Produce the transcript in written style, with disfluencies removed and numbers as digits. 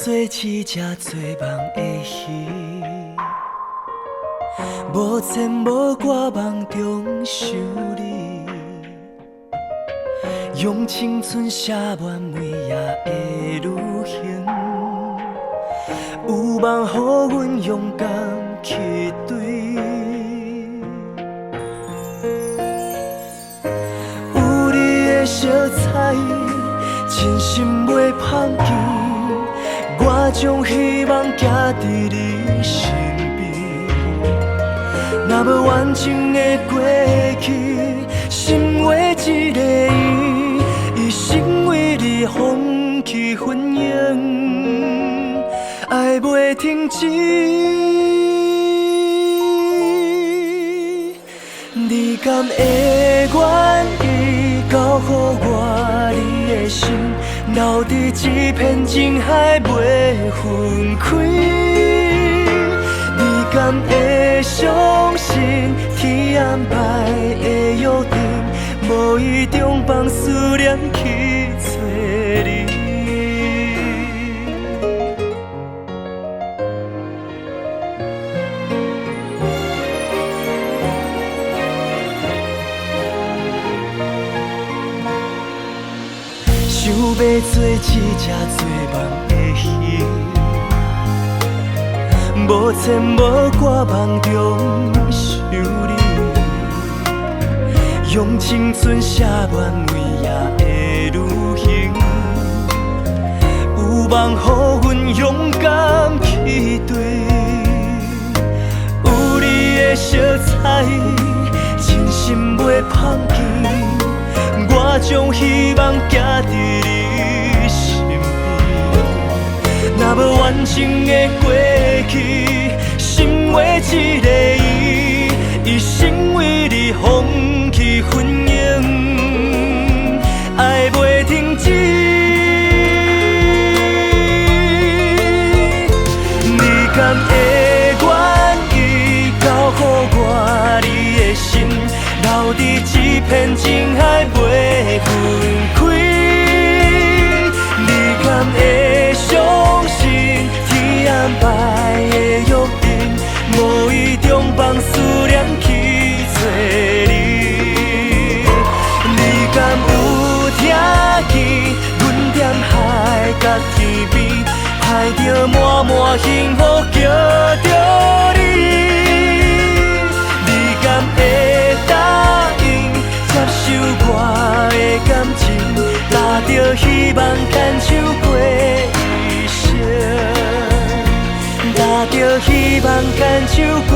做一只做梦的鱼，无牵无挂梦中想你，用青春写满每夜的旅行，有梦予阮勇敢去追。有你的色彩，真心袂放弃。我将希望寄伫你身边，若无完整的过去，心画一个圆，一生为你放弃婚姻，爱袂停止。你敢会愿意交予我你的心？留伫一片情海袂分开，你敢会相信天安排的约定，无意中放思念去找你？想要做一只做梦的鱼，无牵无挂梦中想你，用青春写满每夜的旅行，有梦予阮勇敢去追，有你的色彩，真心袂放弃。我将希望寄伫你身边，若无完整的过去，心画一个圆，一生为你放弃婚姻，爱袂停止。你敢会愿意交予我你的心？留伫一片情海袂分开，你敢会相信天安排的约定，无意中放思念去找你？你敢有听见阮踮海角天边，害着满满幸福叫着你？你敢会答应接受我的感情，拿着希望牵手过一生，拿着希望牵手过